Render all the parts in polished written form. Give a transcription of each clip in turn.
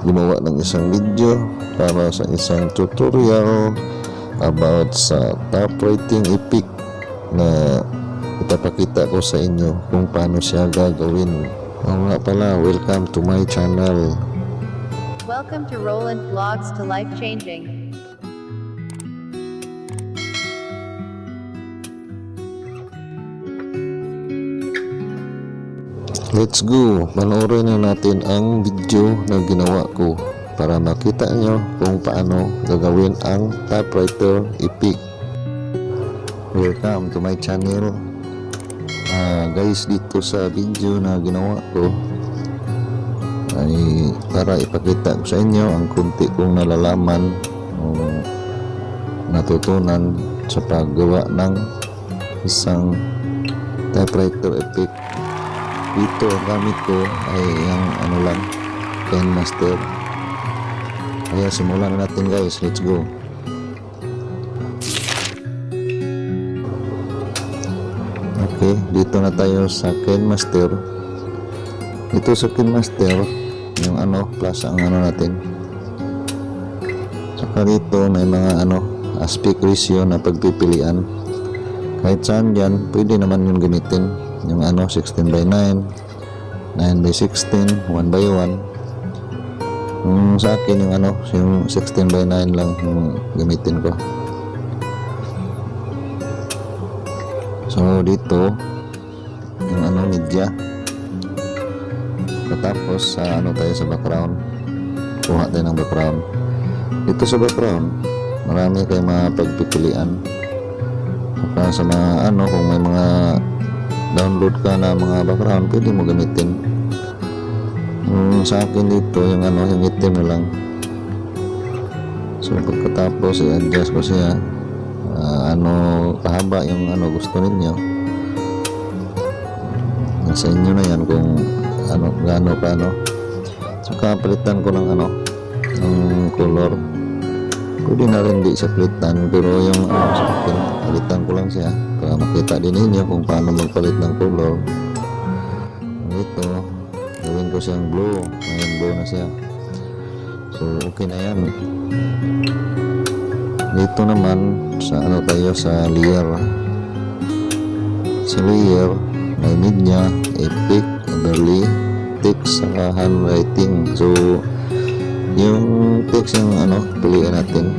gumawa ng isang video para sa isang tutorial about sa top rating epic na ipapakita ko sa inyo kung paano siya gagawin. Nga pala, welcome to my channel. Welcome to Roland Vlogs to Life Changing. Let's go! Panoorin na natin ang video na ginawa ko para makita nyo kung paano gagawin ang typewriter epic. Welcome to my channel. Guys, dito sa video na ginawa ko ay para ipakita ko sa inyo ang kunti kong nalalaman o natutunan sa paggawa ng isang typewriter epic. Dito ang gamit ko ay yung KineMaster. Kaya simulan na natin guys, let's go. Okay, dito na tayo sa KineMaster. Ito sa KineMaster yung plus ang natin. Saka dito may mga aspect ratio na pagpipilian. Kahit saan dyan pwede naman yung gamitin, yung 16 by 9, 9 by 16, 1 by 1. Sa akin yung 16 by 9 lang yung gamitin ko. So dito yung media. Tapos tayo sa background, kuha tayo ng background. Dito sa background marami kayong mga pagpipilian. Saka sa mga kung may mga download ka na mga background, pwede mo gamitin. Sa akin dito yung yung item na lang. So pagkatapos i-adjust ko siya kahaba yung gusto ninyo. Nasa inyo na yan kung gaano pa Saka palitan ko ng ng color. Pwede na rin di sa palitan, pero yung sa akin palitan ko lang siya para makita din ninyo kung paano magpalit ng color. Ito gawin ko siyang blue. Ngayon blue na siya, so okay na yan. Dito naman sa tayo sa layer. Sa layer may media, epic, overlay, text, saka handwriting. So yung text yung piliin natin.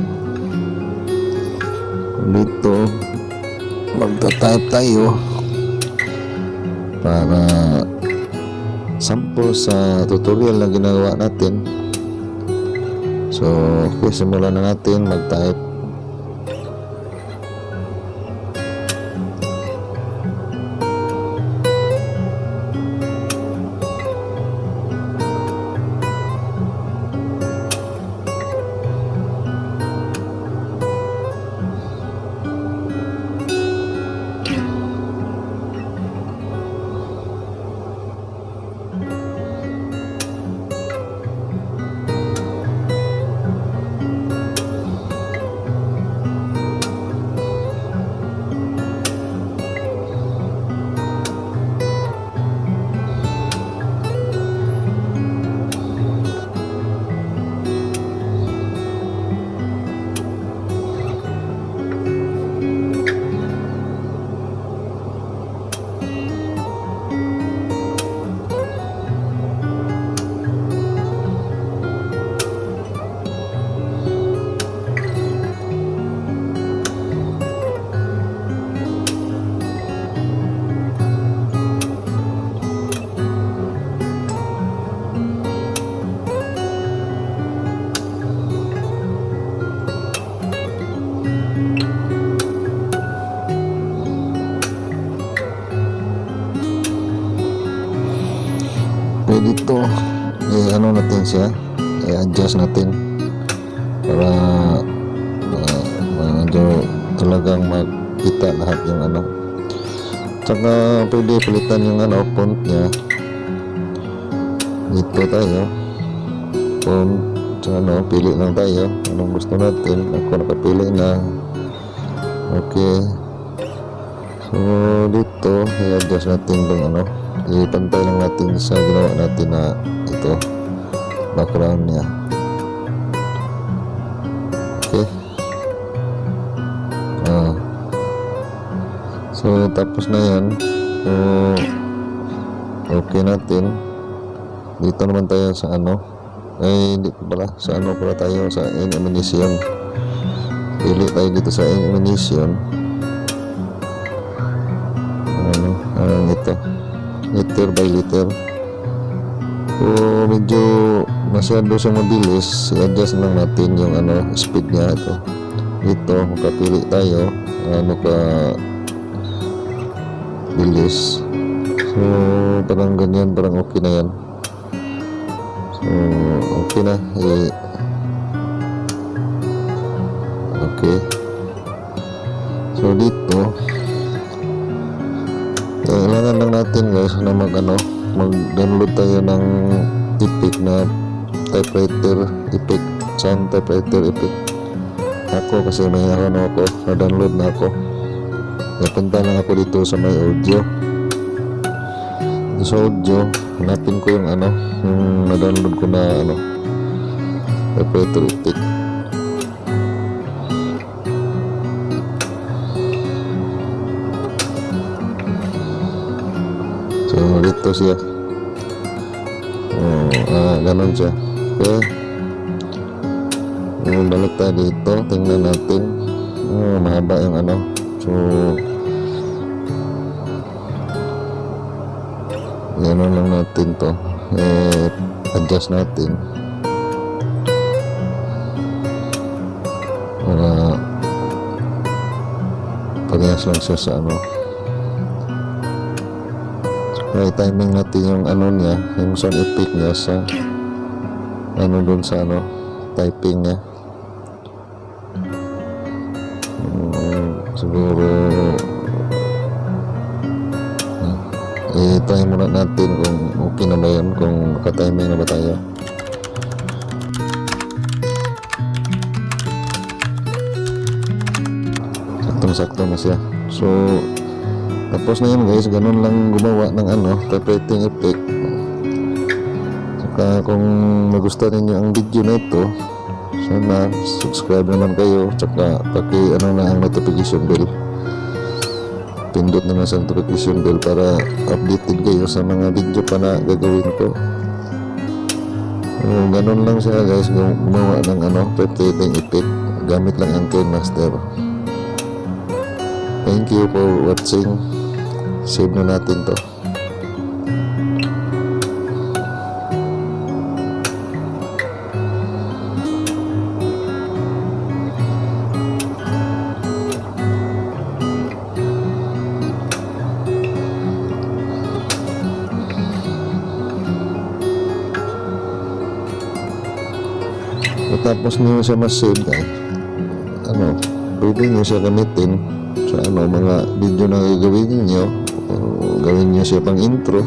Dito magta-type tayo para sample sa tutorial na ginagawa natin. So okay, simulan na natin mag-type. Dito natin siya, i-adjust natin para medyo talagang makita lahat yung Tsaka pwede palitan yung font nya. Dito tayo font, tsaka pili lang tayo anong gusto natin. Ako nakapili na. Okay, so dito i-adjust natin yung ipantay lang natin sa ginawa natin na ito. background niya. Okay. So tapos na yan. So okay natin. Dito naman tayo sa ano, ay hindi pala, sa ano pala tayo, sa illumination. Pili tayo dito sa illumination. Ito, liter by liter. So medyo masyado siyang mabilis, i-adjust lang natin yung ano, speed niya. Ito dito makapili tayo ka bilis. So parang ganyan, parang okay na yan. So okay na, okay. So dito kailangan lang natin guys na mag-download tayo ng effect na typewriter effect, sound typewriter effect. Ako kasi may ako, na-download na ako. Napunta lang ako dito sa may audio. Dito sa audio, hanapin ko yung yung na-download ko na typewriter effect. So dito siya. Ganun siya. Okay. Balik tayo dito, tingnan natin. Mahaba yung so ganun lang natin to, adjust natin para parehas lang siya sa may timing natin yung niya, yung sound effect niya sa dun sa typing niya. Siguro try muna natin kung okay na ba yan, kung naka-timing na ba tayo. Saktong-sakto na siya. So tapos na yun guys, ganun lang gumawa ng typewriting effect. Saka kung nagustuhan ninyo ang video na ito, sana subscribe naman kayo, saka paki na ang notification bell, pindot naman sa notification bell para updated kayo sa mga video pa na gagawin ko. Ganun lang siya guys, gumawa ng typewriting effect gamit lang ang KineMaster. Thank you for watching. Save na natin to. Tapos niyo siya mas-save guys, pwede niyo siya gamitin sa mga video na gagawin niyo. Gawin niyo siya pang intro.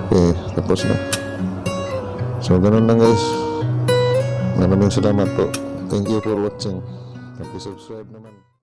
Okay, tapos na. So ganun lang guys. Maraming salamat po. Thank you for watching. Subscribe naman.